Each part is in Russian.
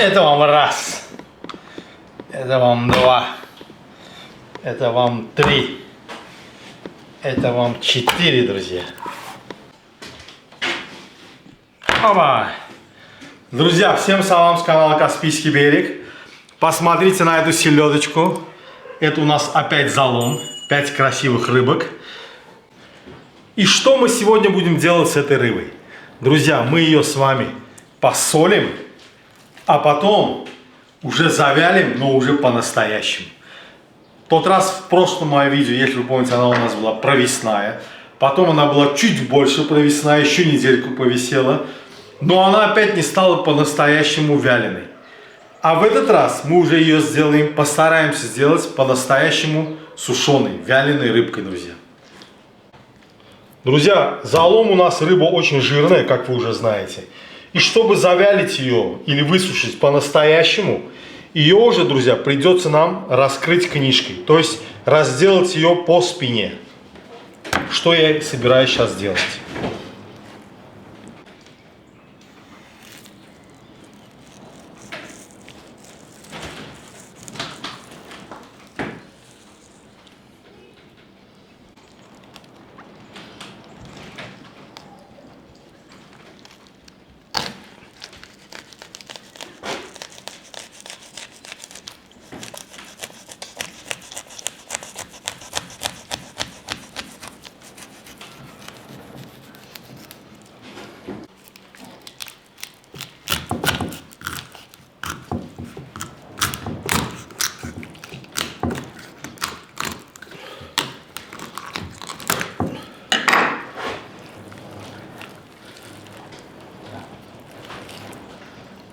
Это вам раз. Это вам два. Это вам три. Это вам 4, друзья. Оба! Друзья, всем салам с канала Каспийский берег. Посмотрите на эту селедочку. Это у нас опять залом. 5 красивых рыбок. И что мы сегодня будем делать с этой рыбой? Друзья, мы ее с вами посолим, а потом уже завялим, но уже по-настоящему. В тот раз в прошлом моем видео, если вы помните, она у нас была провесная. Потом она была чуть больше провесная, еще недельку повисела. Но она опять не стала по-настоящему вяленой. А в этот раз мы уже ее сделаем, постараемся сделать по-настоящему сушеной, вяленой рыбкой, друзья. Друзья, залом у нас рыба очень жирная, как вы уже знаете. И чтобы завялить ее или высушить по-настоящему, ее уже, друзья, придется нам раскрыть книжкой. То есть разделать ее по спине. Что я и собираюсь сейчас делать.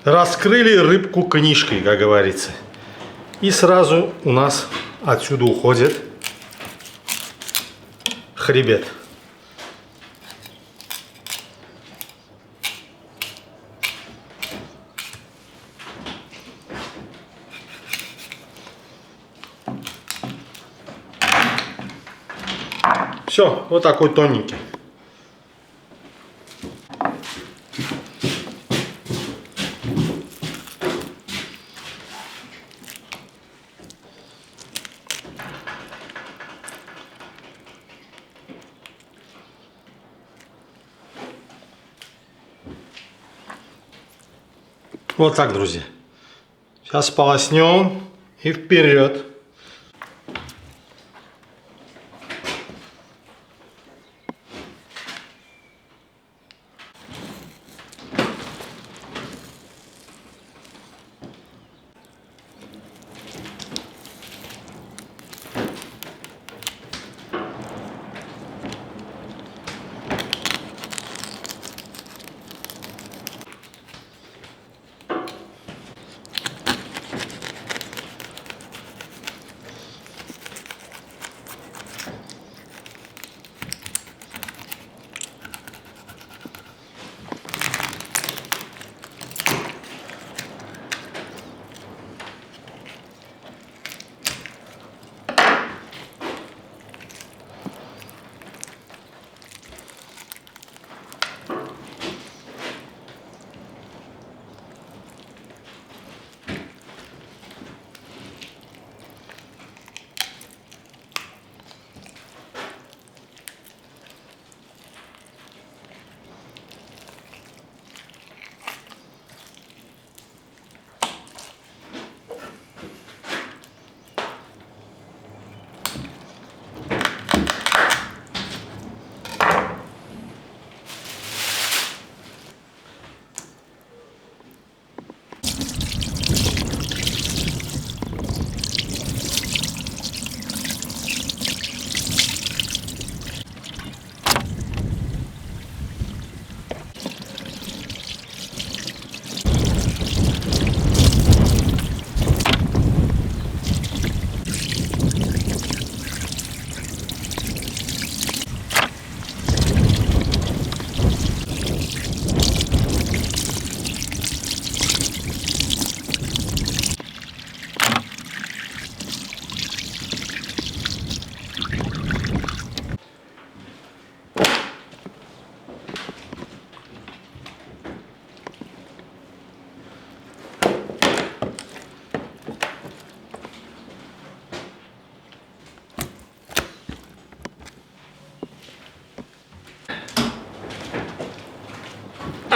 Раскрыли рыбку книжкой, как говорится. И сразу у нас отсюда уходит хребет. Все, вот такой тоненький. Вот так, друзья. Сейчас полоснем и вперед.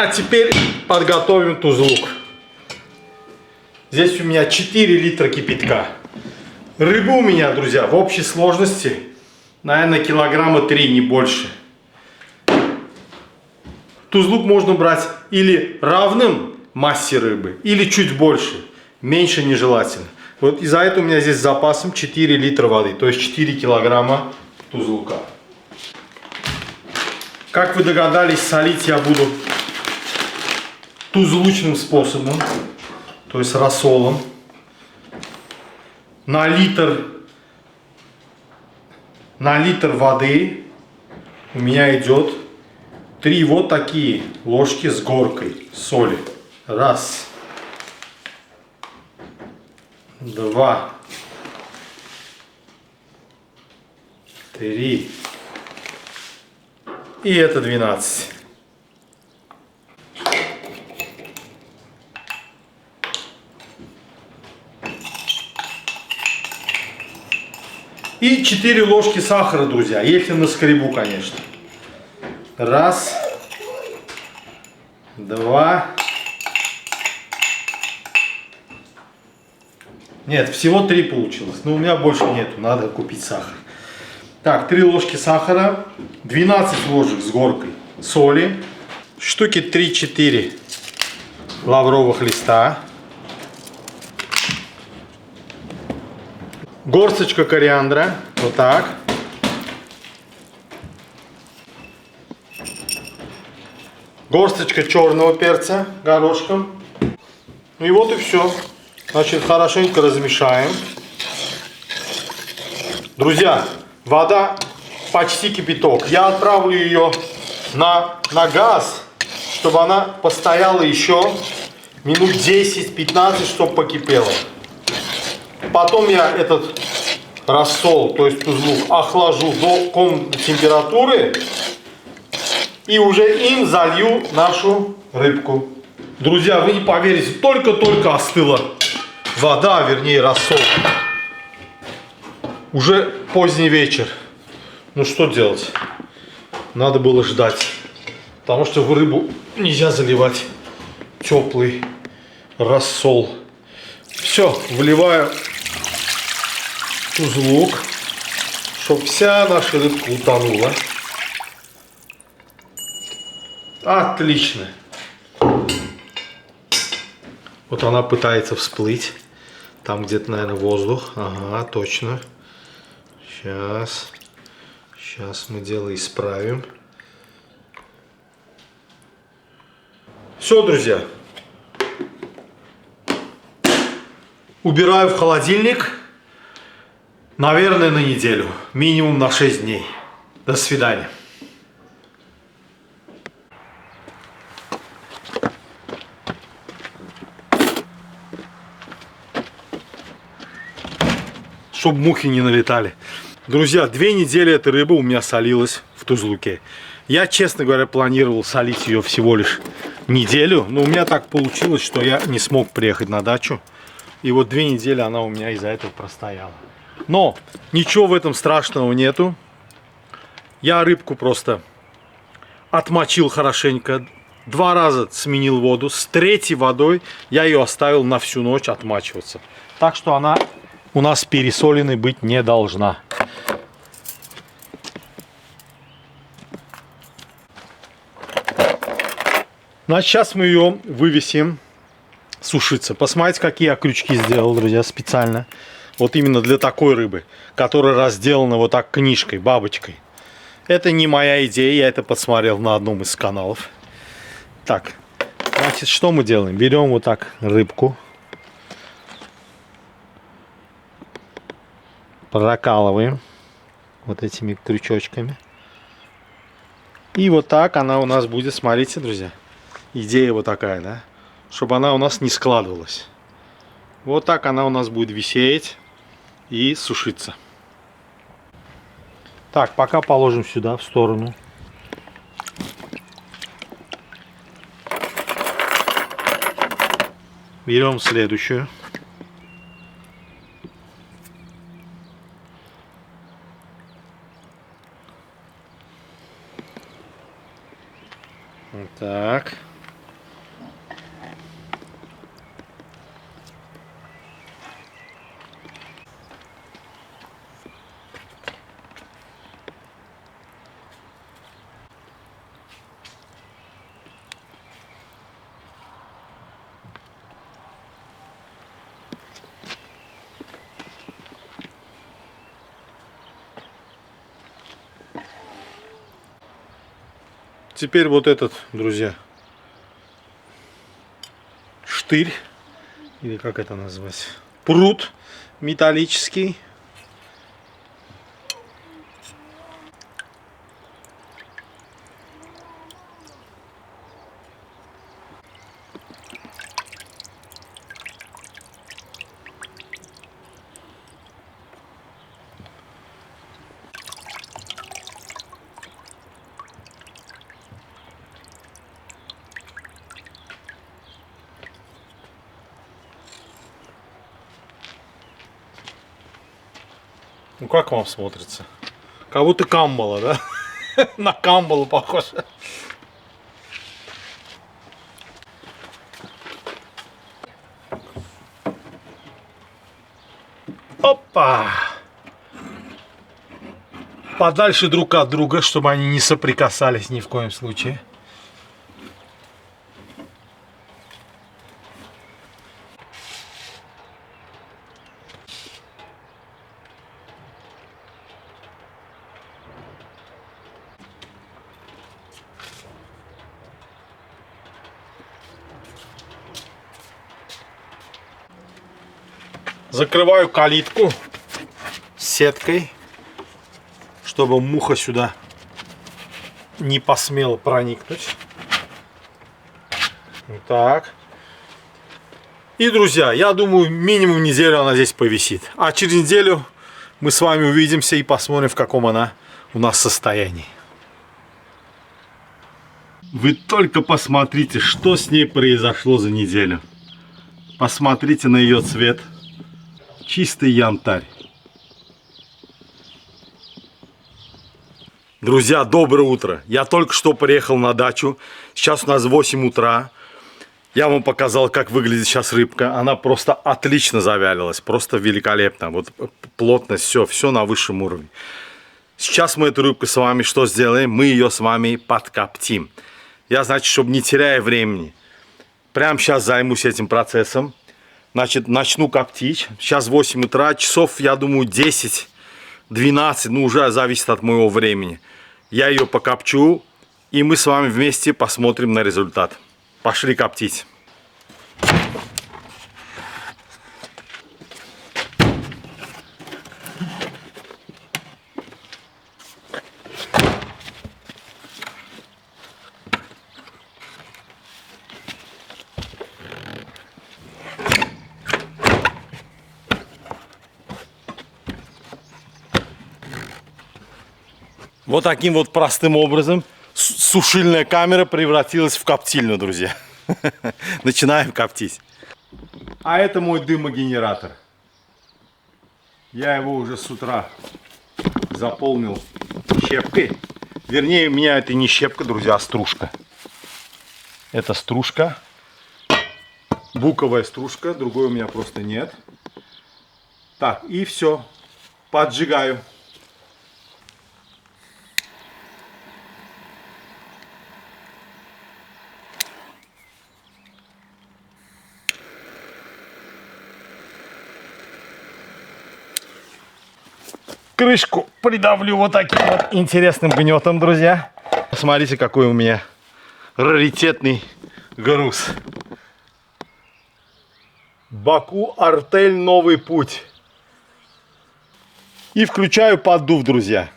А теперь подготовим тузлук. Здесь у меня 4 литра кипятка. Рыбы у меня, друзья, в общей сложности, наверное, килограмма 3, не больше. Тузлук можно брать или равным массе рыбы, или чуть больше. Меньше нежелательно. Вот из-за этого у меня здесь с запасом 4 литра воды, то есть 4 килограмма тузлука. Как вы догадались, солить я буду тузлучным способом, то есть рассолом. На литр воды у меня идет 3 вот такие ложки с горкой соли. Раз. 2. 3. И это 12. И 4 ложки сахара, друзья, если на скребу, конечно. Раз. 2. Нет, всего 3 получилось. Но у меня больше нету, надо купить сахар. Так, 3 ложки сахара, 12 ложек с горкой соли, штуки 3-4 лавровых листа, горсточка кориандра, вот так. Горсточка черного перца горошком. И вот и все. Значит, хорошенько размешаем. Друзья, вода почти кипяток. Я отправлю ее на газ, чтобы она постояла еще минут 10-15, чтобы покипела. Потом я этот рассол, то есть тузлук, охлажу до комнатной температуры и уже им залью нашу рыбку. Друзья, вы не поверите, только-только остыла вода, вернее рассол. Уже поздний вечер. Ну что делать? Надо было ждать. Потому что в рыбу нельзя заливать теплый рассол. Все, выливаю тузлук, чтобы вся наша рыбка утонула. Отлично. Вот она пытается всплыть. Там где-то, наверное, воздух. Ага, точно. Сейчас мы дело исправим. Все, друзья. Убираю в холодильник. Наверное, на неделю. Минимум на 6 дней. До свидания. Чтобы мухи не налетали. Друзья, 2 недели эта рыба у меня солилась в тузлуке. Я, честно говоря, планировал солить ее всего лишь неделю. Но у меня так получилось, что я не смог приехать на дачу. И вот 2 недели она у меня из-за этого простояла. Но ничего в этом страшного нету. Я рыбку просто отмочил хорошенько. 2 раза сменил воду. С 3-й водой я ее оставил на всю ночь отмачиваться. Так что она у нас пересоленной быть не должна. Значит, сейчас мы ее вывесим сушиться. Посмотрите, какие я крючки сделал, друзья, специально. Вот именно для такой рыбы, которая разделана вот так книжкой, бабочкой. Это не моя идея, я это подсмотрел на одном из каналов. Так, значит, что мы делаем? Берем вот так рыбку. Прокалываем вот этими крючочками. И вот так она у нас будет, смотрите, друзья. Идея вот такая, да? Чтобы она у нас не складывалась. Вот так она у нас будет висеть и сушиться. Так, пока положим сюда, в сторону. Берем следующую. Вот так. Теперь вот этот, друзья, штырь, или как это назвать, прут металлический. Ну как вам смотрится? Как будто камбала, да? На камбалу похоже. Опа! Подальше друг от друга, чтобы они не соприкасались ни в коем случае. Закрываю калитку сеткой, чтобы муха сюда не посмела проникнуть. Вот так. И, друзья, я думаю, минимум неделю она здесь повисит. А через неделю мы с вами увидимся и посмотрим, в каком она у нас состоянии. Вы только посмотрите, что с ней произошло за неделю. Посмотрите на ее цвет. Чистый янтарь. Друзья, доброе утро. Я только что приехал на дачу. Сейчас у нас 8 утра. Я вам показал, как выглядит сейчас рыбка. Она просто отлично завялилась. Просто великолепно. Вот плотность, все на высшем уровне. Сейчас мы эту рыбку с вами что сделаем? Мы ее с вами подкоптим. Я, значит, чтобы не теряя времени, прямо сейчас займусь этим процессом. Значит, начну коптить. Сейчас 8 утра, часов, я думаю, 10-12, ну, уже зависит от моего времени. Я ее покопчу, и мы с вами вместе посмотрим на результат. Пошли коптить. Вот таким вот простым образом сушильная камера превратилась в коптильню, друзья. Начинаем коптить. А это мой дымогенератор. Я его уже с утра заполнил щепкой. Вернее, у меня это не щепка, друзья, а стружка. Это стружка. Буковая стружка. Другой у меня просто нет. Так, и все. Поджигаю. Крышку придавлю вот таким вот интересным гнетом, друзья. Смотрите, какой у меня раритетный груз. Баку Артель Новый Путь. И включаю поддув, друзья.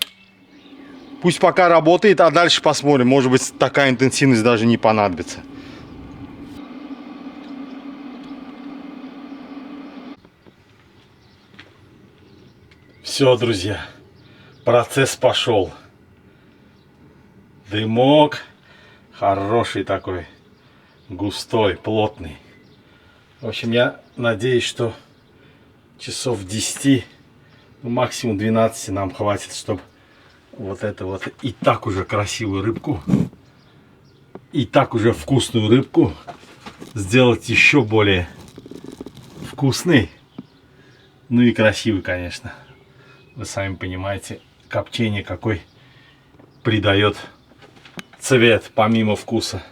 Пусть пока работает, а дальше посмотрим. Может быть, такая интенсивность даже не понадобится. Все, друзья, процесс пошел. Дымок хороший такой, густой, плотный. В общем, я надеюсь, что часов 10, ну, максимум 12 нам хватит, чтобы вот это вот и так уже красивую рыбку, и так уже вкусную рыбку сделать еще более вкусной, ну и красивый, конечно. Вы сами понимаете, копчение какой придает цвет помимо вкуса.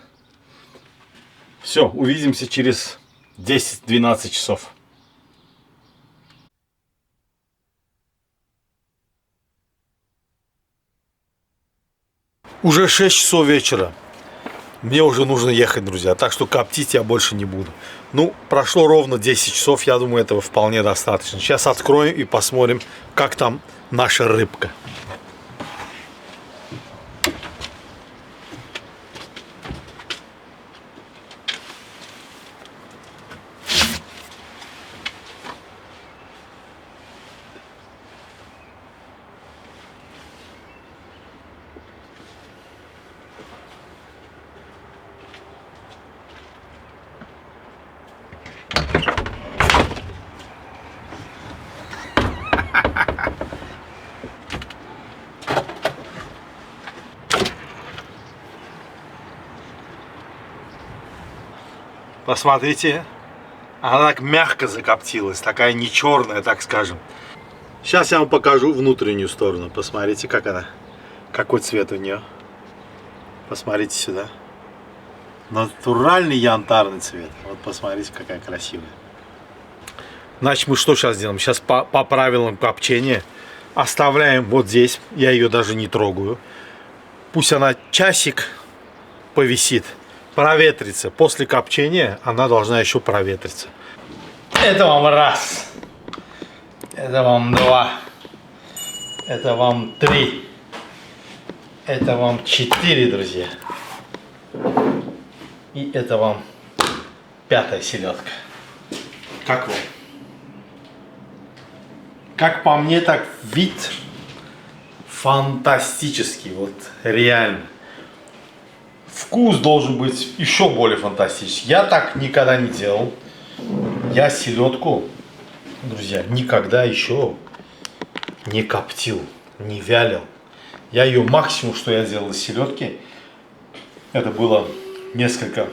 Все, увидимся через 10-12 часов. Уже 6 часов вечера. Мне уже нужно ехать, друзья. Так что коптить я больше не буду. Ну, прошло ровно 10 часов. Я думаю, этого вполне достаточно. Сейчас откроем и посмотрим, как там наша рыбка. Посмотрите, она так мягко закоптилась, такая не черная, так скажем. Сейчас я вам покажу внутреннюю сторону. Посмотрите, как она, какой цвет у нее. Посмотрите сюда. Натуральный янтарный цвет. Вот посмотрите, какая красивая. Значит, мы что сейчас делаем? Сейчас по правилам копчения оставляем вот здесь. Я ее даже не трогаю. Пусть она часик повисит. Проветрится. После копчения она должна еще проветриться. Это вам раз. Это вам два. Это вам три. Это вам 4, друзья. И это вам 5-я селедка. Как вам? Как по мне, так вид фантастический. Вот реально. Вкус должен быть еще более фантастический. Я так никогда не делал. Я селедку, друзья, никогда еще не коптил, не вялил. Я ее максимум, что я делал из селедки, это было несколько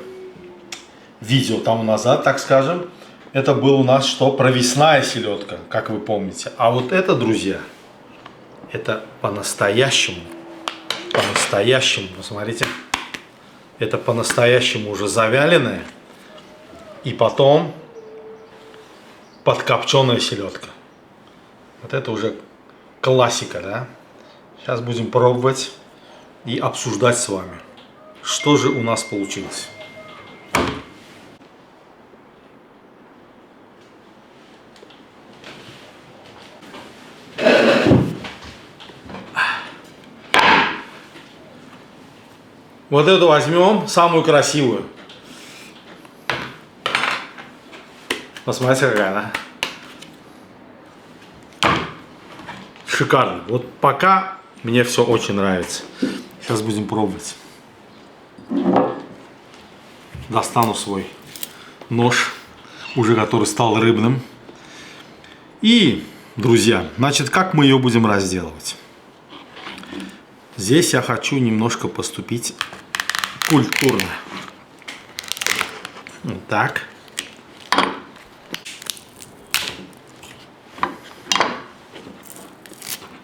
видео тому назад, так скажем. Это был у нас что? Провесная селедка, как вы помните. А вот это, друзья, это по-настоящему. По-настоящему, посмотрите. Это по-настоящему уже завяленная. И потом подкопченая селедка. Вот это уже классика, да? Сейчас будем пробовать и обсуждать с вами, что же у нас получилось. Вот эту возьмем, самую красивую. Посмотрите, какая она. Шикарно. Вот пока мне все очень нравится. Сейчас будем пробовать. Достану свой нож, уже который стал рыбным. И, друзья, значит, как мы ее будем разделывать? Здесь я хочу немножко поступить культурно. Вот так.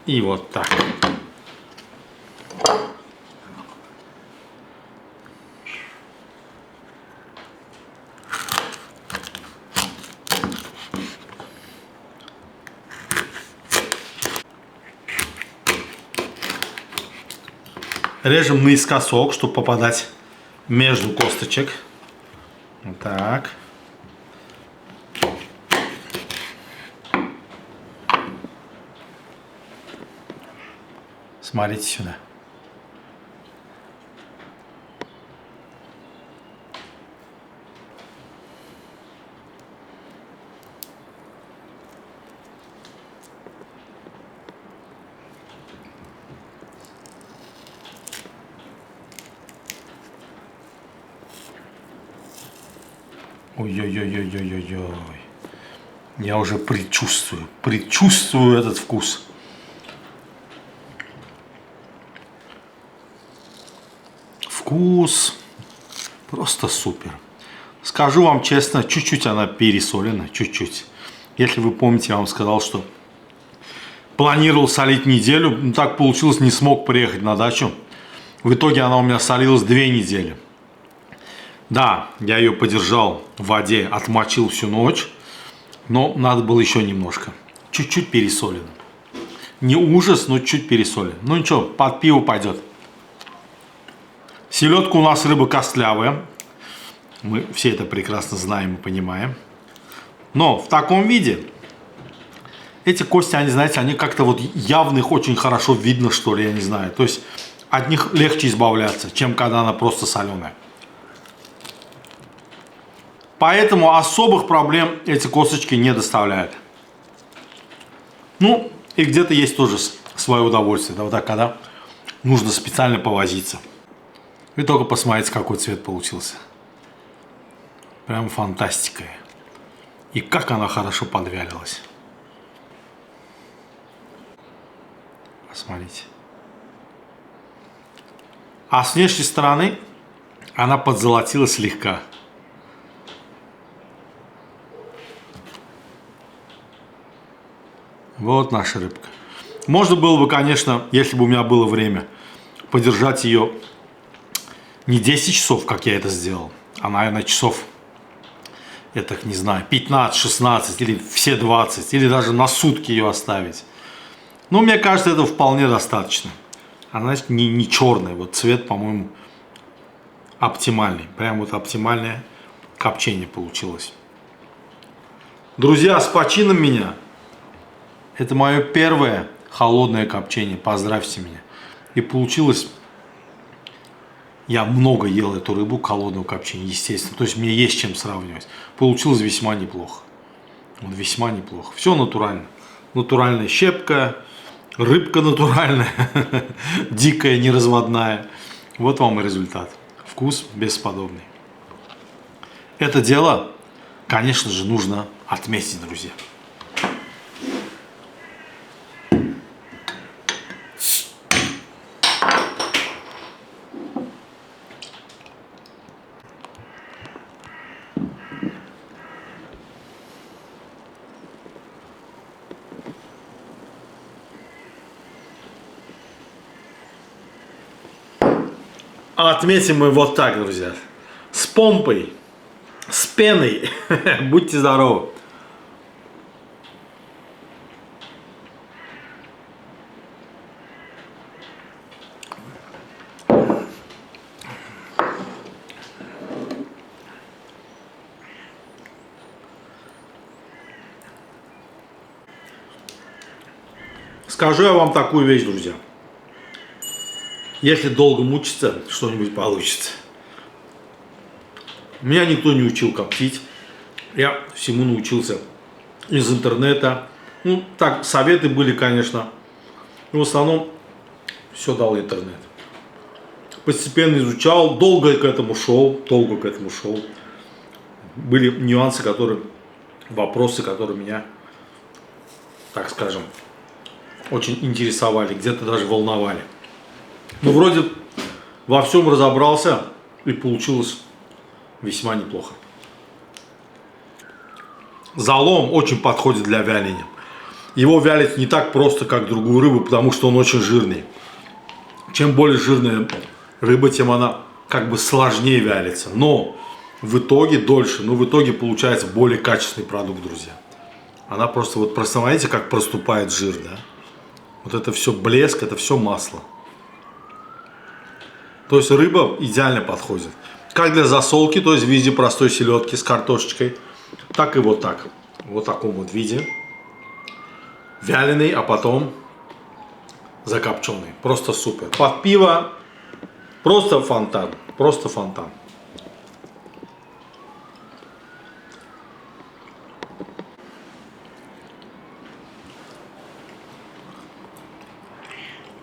И вот так. Режем наискосок, чтобы попадать между косточек. Вот так. Смотрите сюда. Ой-ой-ой-ой-ой-ой-ой. Я уже предчувствую этот вкус. Вкус просто супер. Скажу вам честно, чуть-чуть она пересолена, чуть-чуть. Если вы помните, я вам сказал, что планировал солить неделю, но так получилось, не смог приехать на дачу. В итоге она у меня солилась 2 недели. Да, я ее подержал в воде, отмочил всю ночь, но надо было еще немножко. Чуть-чуть пересолено. Не ужас, но чуть пересолено. Ну ничего, под пиво пойдет. Селедка у нас рыба костлявая. Мы все это прекрасно знаем и понимаем. Но в таком виде эти кости, они, знаете, они как-то вот явно их очень хорошо видно, что ли, я не знаю. То есть от них легче избавляться, чем когда она просто соленая. Поэтому особых проблем эти косточки не доставляют. Ну, и где-то есть тоже свое удовольствие. Да, вот так, когда нужно специально повозиться. Вы только посмотрите, какой цвет получился. Прям фантастика. И как она хорошо подвялилась. Посмотрите. А с внешней стороны она подзолотилась слегка. Вот наша рыбка. Можно было бы, конечно, если бы у меня было время, подержать ее не 10 часов, как я это сделал, а, наверное, часов, я так не знаю, 15, 16 или все 20, или даже на сутки ее оставить. Но мне кажется, этого вполне достаточно. Она не черная, вот цвет, по-моему, оптимальный. Прям вот оптимальное копчение получилось. Друзья, с почином меня! Это мое первое холодное копчение, поздравьте меня. И получилось, я много ел эту рыбу холодного копчения, естественно. То есть мне есть чем сравнивать. Получилось весьма неплохо. Вот весьма неплохо. Все натурально. Натуральная щепка, рыбка натуральная, дикая, неразводная. Вот вам и результат. Вкус бесподобный. Это дело, конечно же, нужно отметить, друзья. Отметим мы вот так, друзья. С помпой, с пеной. Будьте здоровы. Скажу я вам такую вещь, друзья. Если долго мучиться, что-нибудь получится. Меня никто не учил коптить. Я всему научился из интернета. Ну, так, советы были, конечно. Но в основном все дал интернет. Постепенно изучал, долго к этому шел. Были нюансы, вопросы, которые меня, так скажем, очень интересовали, где-то даже волновали. Ну, вроде во всем разобрался и получилось весьма неплохо. Залом очень подходит для вяления. Его вялить не так просто, как другую рыбу, потому что он очень жирный. Чем более жирная рыба, тем она как бы сложнее вялится. Но в итоге дольше, но в итоге получается более качественный продукт, друзья. Она просто, вот посмотрите, как проступает жир, да? Вот это все блеск, это все масло. То есть рыба идеально подходит. Как для засолки, то есть в виде простой селедки с картошечкой, так и вот так. Вот в таком вот виде. Вяленый, а потом закопченный. Просто супер. Под пиво просто фонтан. Просто фонтан.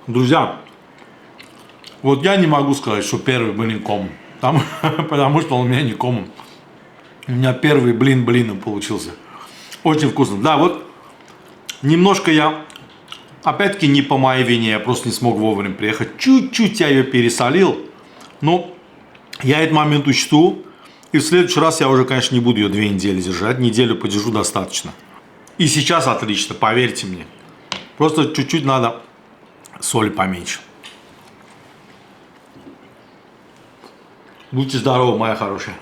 Друзья, вот я не могу сказать, что первый блин комом, потому что он у меня не комом. У меня первый блин получился. Очень вкусно. Да, вот немножко я, опять-таки не по моей вине, я просто не смог вовремя приехать. Чуть-чуть я ее пересолил, но я этот момент учту. И в следующий раз я уже, конечно, не буду ее 2 недели держать. Неделю подержу достаточно. И сейчас отлично, поверьте мне. Просто чуть-чуть надо соли поменьше. Будьте здоровы, моя хорошая.